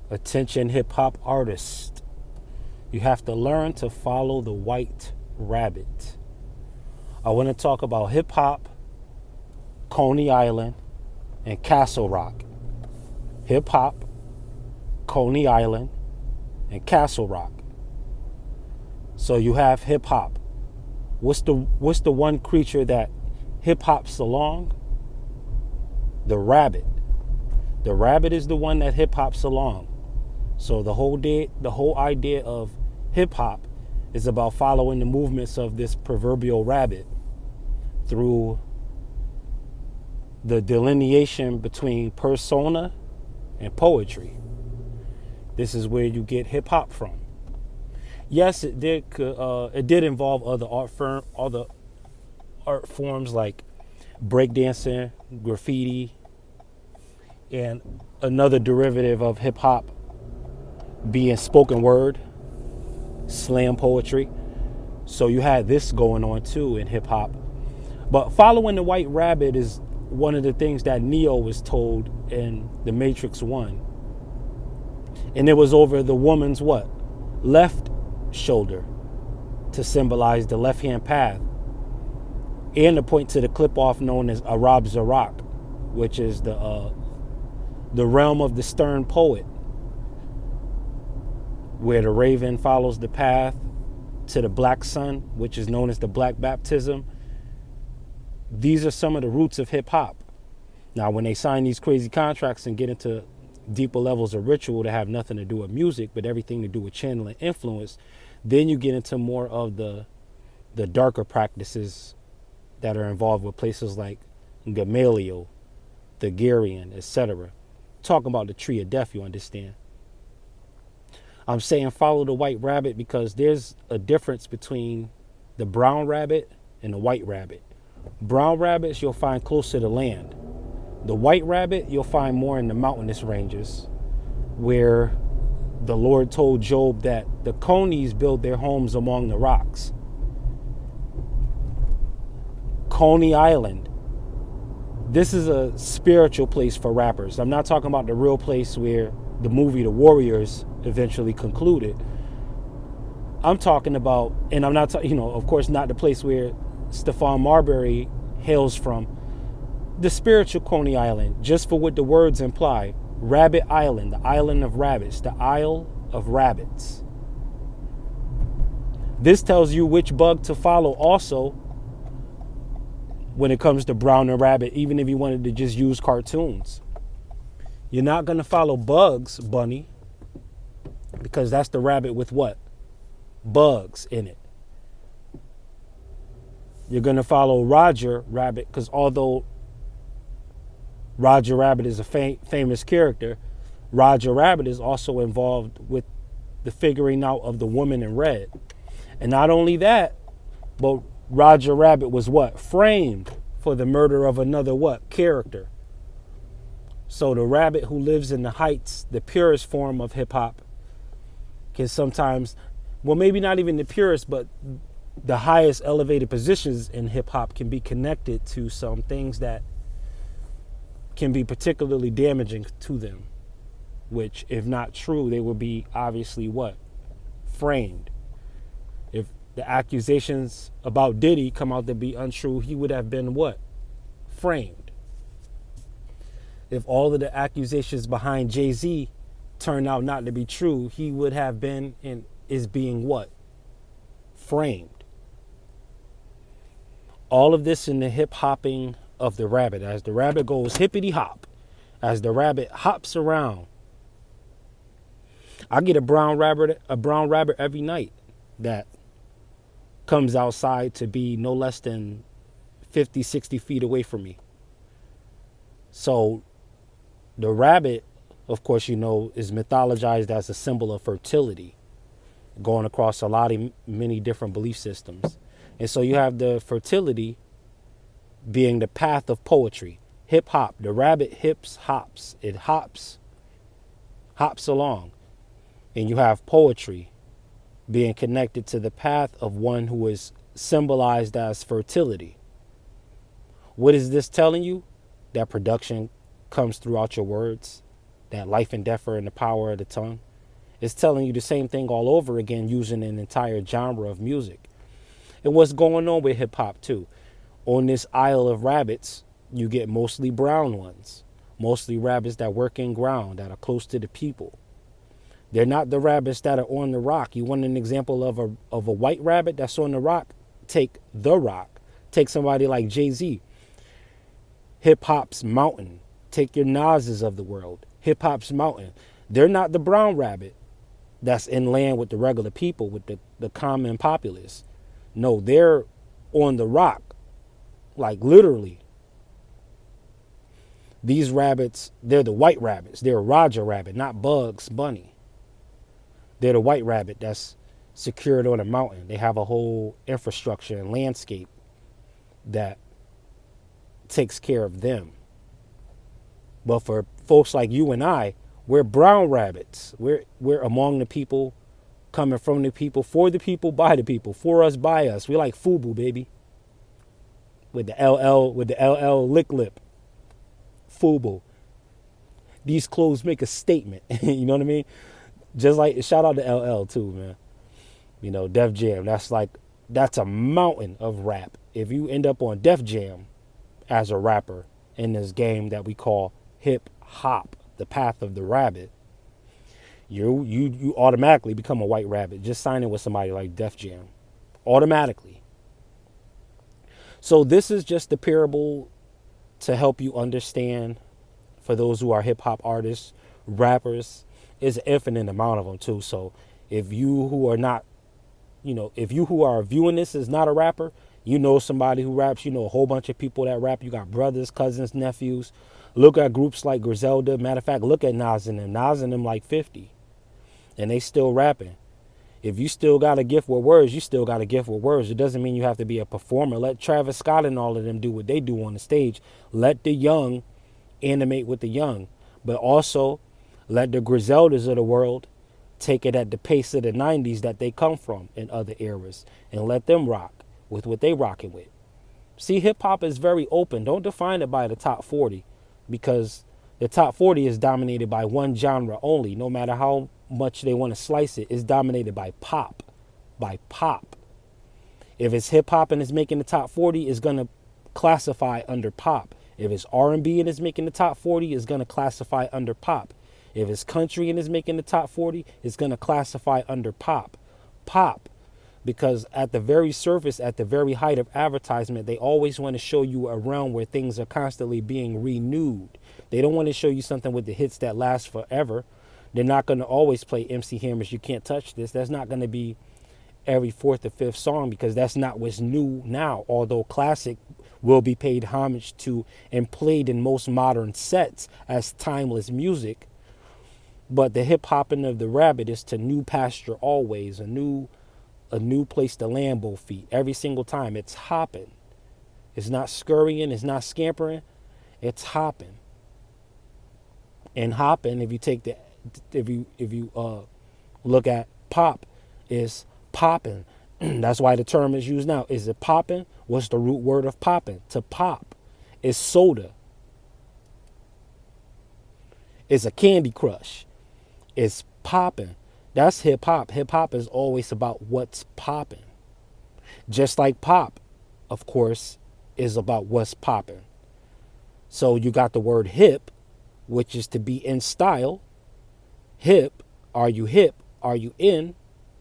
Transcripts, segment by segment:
Attention hip hop artists. You have to learn to follow the white rabbit. I want to talk about hip hop, Coney Island, and Castle Rock. Hip hop, Coney Island, and Castle Rock. So you have hip hop. What's the one creature that hip hops along? The rabbit. The rabbit is the one that hip hops along. So the whole idea of hip hop is about following the movements of this proverbial rabbit through the delineation between persona and poetry. This is where you get hip hop from. Yes, it did involve other art forms like breakdancing, graffiti, and another derivative of hip hop being spoken word, slam poetry. So you had this going on too in hip hop. But following the white rabbit is one of the things that Neo was told in The Matrix 1. And it was over the woman's what? Left shoulder to symbolize the left-hand path, and to point to the clip-off known as Arab Zarak, which is the realm of the stern poet, where the raven follows the path to the black sun, which is known as the black baptism. These are some of the roots of hip-hop. Now, when they sign these crazy contracts and get into deeper levels of ritual that have nothing to do with music, but everything to do with channeling influence, then you get into more of the darker practices that are involved with places like Gamaliel, the Garian, etc. Talking about the tree of death, you understand. I'm saying follow the white rabbit because there's a difference between the brown rabbit and the white rabbit. Brown rabbits you'll find closer to land. The white rabbit you'll find more in the mountainous ranges, where the Lord told Job that the conies build their homes among the rocks. Coney Island. This is a spiritual place for rappers. I'm not talking about the real place where the movie The Warriors eventually concluded. I'm talking about, and I'm not, of course, not the place where Stephon Marbury hails from. The spiritual Coney Island, just for what the words imply. Rabbit Island, the island of rabbits, the Isle of Rabbits. This tells you which bug to follow also when it comes to Brown and Rabbit, even if you wanted to just use cartoons. You're not going to follow Bugs Bunny because that's the rabbit with what? Bugs in it. You're going to follow Roger Rabbit because although Roger Rabbit is a famous character, Roger Rabbit is also involved with the figuring out of the woman in red. And not only that, but Roger Rabbit was what? Framed for the murder of another what? Character. So the rabbit who lives in the heights, the purest form of hip hop, can sometimes, well, maybe not even the purest, but the highest elevated positions in hip hop can be connected to some things that can be particularly damaging to them, which, if not true, they would be obviously what? Framed. If the accusations about Diddy come out to be untrue, he would have been what? Framed. If all of the accusations behind Jay-Z turn out not to be true, he would have been and is being what? Framed. All of this in the hip hopping of the rabbit. As the rabbit goes hippity hop, as the rabbit hops around. I get a brown rabbit every night that comes outside to be no less than 50, 60 feet away from me. So the rabbit, of course, is mythologized as a symbol of fertility, going across many different belief systems. And so you have the fertility being the path of poetry. Hip hop, the rabbit hops. It hops along. And you have poetry being connected to the path of one who is symbolized as fertility. What is this telling you? That production comes throughout your words, that life and death are in the power of the tongue. It's telling you the same thing all over again using an entire genre of music. And what's going on with hip hop too? On this Isle of Rabbits, you get mostly brown ones, mostly rabbits that work in ground, that are close to the people. They're not the rabbits that are on the rock. You want an example of a white rabbit that's on the rock? Take The Rock. Take somebody like Jay-Z. Hip hop's mountain. Take your Nas's of the world. Hip hop's mountain. They're not the brown rabbit that's in land with the regular people, with the common populace. No, they're on the rock. Like literally. These rabbits, they're the white rabbits. They're Roger Rabbit, not Bugs Bunny. They're the white rabbit that's secured on a mountain. They have a whole infrastructure and landscape that takes care of them. But for folks like you and I, we're brown rabbits. We're among the people, coming from the people, for the people, by the people, for us, by us. We like FUBU, baby. With the LL lick lip. FUBU. These clothes make a statement. You know what I mean? Just like, shout out to LL too, man. You know, Def Jam. That's a mountain of rap. If you end up on Def Jam as a rapper in this game that we call hip hop, the path of the rabbit, you automatically become a white rabbit just signing with somebody like Def Jam. Automatically. So this is just a parable to help you understand, for those who are hip hop artists, rappers, is an infinite amount of them too. So if you who are not, if you who are viewing this is not a rapper, you know somebody who raps, you know a whole bunch of people that rap. You got brothers, cousins, nephews. Look at groups like Griselda. Matter of fact, look at Nas and them. Nas and them like 50. And they still rapping. If you still got a gift with words, you still got a gift with words. It doesn't mean you have to be a performer. Let Travis Scott and all of them do what they do on the stage. Let the young animate with the young. But also, let the Griseldas of the world take it at the pace of the 90s that they come from in other eras. And let them rock with what they rocking with. See, hip-hop is very open. Don't define it by the top 40. Because the top 40 is dominated by one genre only. No matter how much they want to slice it, it's dominated by pop. By pop. If it's hip-hop and it's making the top 40, it's going to classify under pop. If it's R&B and it's making the top 40, it's going to classify under pop. If it's country and it's making the top 40, it's going to classify under pop. Pop. Because at the very surface, at the very height of advertisement, they always want to show you a realm where things are constantly being renewed. They don't want to show you something with the hits that last forever. They're not going to always play MC Hammer's You Can't Touch This. That's not going to be every fourth or fifth song, because that's not what's new now. Although classic will be paid homage to and played in most modern sets as timeless music. But the hip hopping of the rabbit is to new pasture always, a new place to land both feet every single time. It's hopping. It's not scurrying. It's not scampering. It's hopping. And hopping, if you look at pop, is popping. That's why the term is used now. Is it popping? What's the root word of popping? To pop. It's soda. It's a Candy Crush. It's popping. That's hip hop. Hip hop is always about what's popping. Just like pop, of course, is about what's popping. So you got the word hip, which is to be in style. Hip, are you hip? Are you in?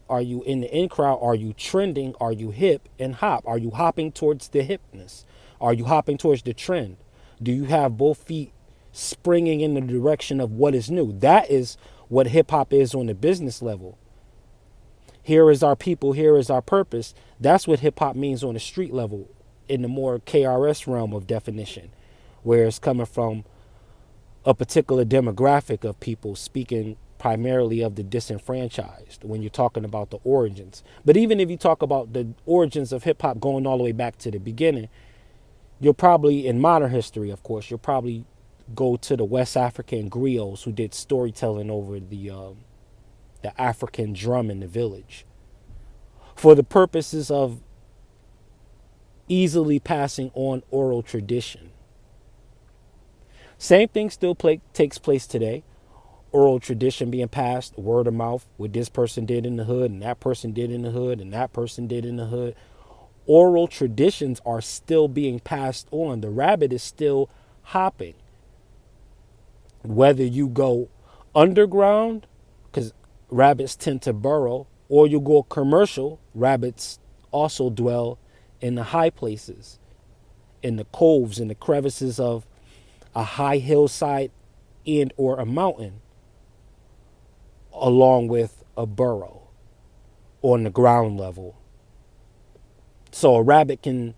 Are you in the in crowd? Are you trending? Are you hip? And hop, are you hopping towards the hipness? Are you hopping towards the trend? Do you have both feet springing in the direction of what is new? That is what hip hop is on the business level. Here is our people, here is our purpose. That's what hip hop means on the street level, in the more KRS realm of definition, where it's coming from a particular demographic of people, speaking primarily of the disenfranchised when you're talking about the origins. But even if you talk about the origins of hip hop going all the way back to the beginning, you'll probably, in modern history, of course, you'll probably go to the West African griots who did storytelling over the African drum in the village for the purposes of easily passing on oral tradition. Same thing still takes place today. oral tradition being passed, word of mouth, what this person did in the hood and that person did in the hood and that person did in the hood. Oral traditions are still being passed on. The rabbit is still hopping. Whether you go underground, because rabbits tend to burrow, or you go commercial, rabbits also dwell in the high places, in the coves, in the crevices of a high hillside and or a mountain, along with a burrow on the ground level. So a rabbit can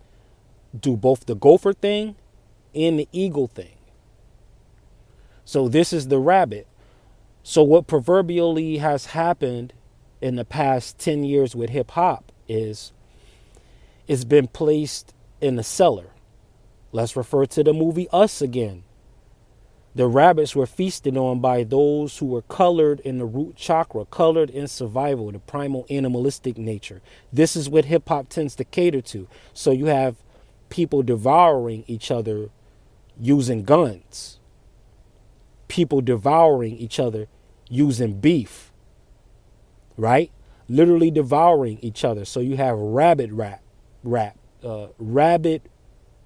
do both the gopher thing and the eagle thing. So this is the rabbit. So what proverbially has happened in the past 10 years with hip hop is it's been placed in the cellar. Let's refer to the movie Us again. The rabbits were feasted on by those who were colored in the root chakra, colored in survival, the primal animalistic nature. This is what hip hop tends to cater to. So you have people devouring each other using guns, people devouring each other using beef, right? Literally devouring each other. So you have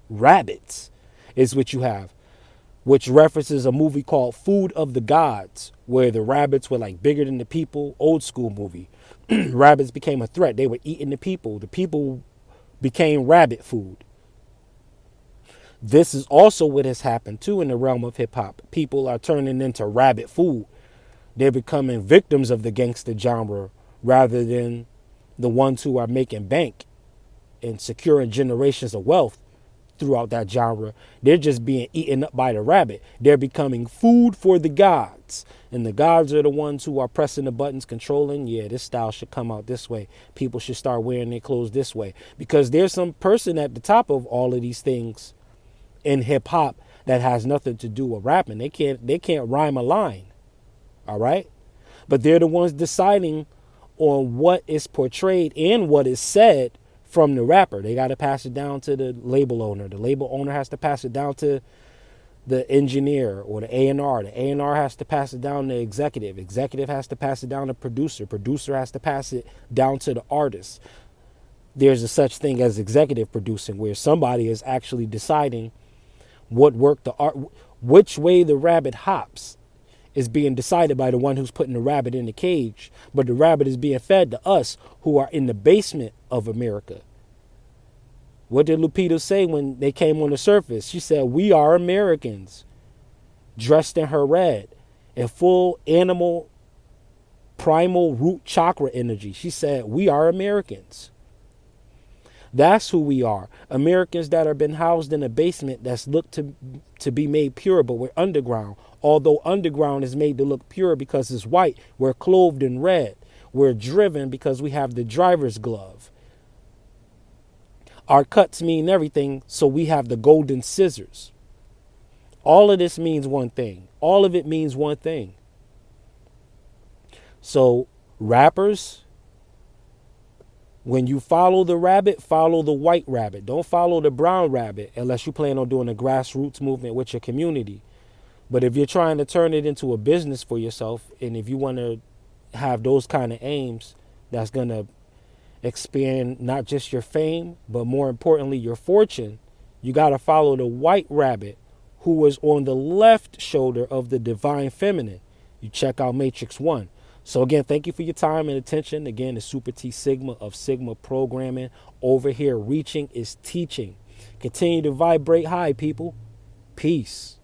rabbits is what you have, which references a movie called Food of the Gods, where the rabbits were like bigger than the people. Old school movie. Rabbits became a threat. They were eating the people. The people became rabbit food. This is also what has happened too in the realm of hip hop. People are turning into rabbit food. They're becoming victims of the gangster genre rather than the ones who are making bank and securing generations of wealth throughout that genre. They're just being eaten up by the rabbit. They're becoming food for the gods. And the gods are the ones who are pressing the buttons, controlling, yeah, this style should come out this way. People should start wearing their clothes this way. Because there's some person at the top of all of these things in hip hop that has nothing to do with rapping. They can't rhyme a line. All right? But they're the ones deciding on what is portrayed and what is said from the rapper. They got to pass it down to the label owner. The label owner has to pass it down to the engineer or the A&R. The A&R has to pass it down to executive. Executive has to pass it down to producer. Producer has to pass it down to the artist. There's a such thing as executive producing, where somebody is actually deciding what work the art, which way the rabbit hops is being decided by the one who's putting the rabbit in the cage. But the rabbit is being fed to us who are in the basement of America. What did Lupita say when they came on the surface? She said, "We are Americans," dressed in her red, in full animal, primal root chakra energy. She said, "We are Americans." That's who we are. Americans that have been housed in a basement that's looked to be made pure, but we're underground. Although underground is made to look pure because it's white, we're clothed in red. We're driven because we have the driver's glove. Our cuts mean everything, so we have the golden scissors. All of this means one thing. All of it means one thing. So rappers, when you follow the rabbit, follow the white rabbit. Don't follow the brown rabbit unless you plan on doing a grassroots movement with your community. But if you're trying to turn it into a business for yourself, and if you want to have those kind of aims, that's going to expand not just your fame, but more importantly, your fortune, you got to follow the white rabbit who was on the left shoulder of the divine feminine. You check out Matrix 1. So again, thank you for your time and attention. Again, the Super T Sigma of Sigma Programming over here. Reaching is teaching. Continue to vibrate high, people. Peace.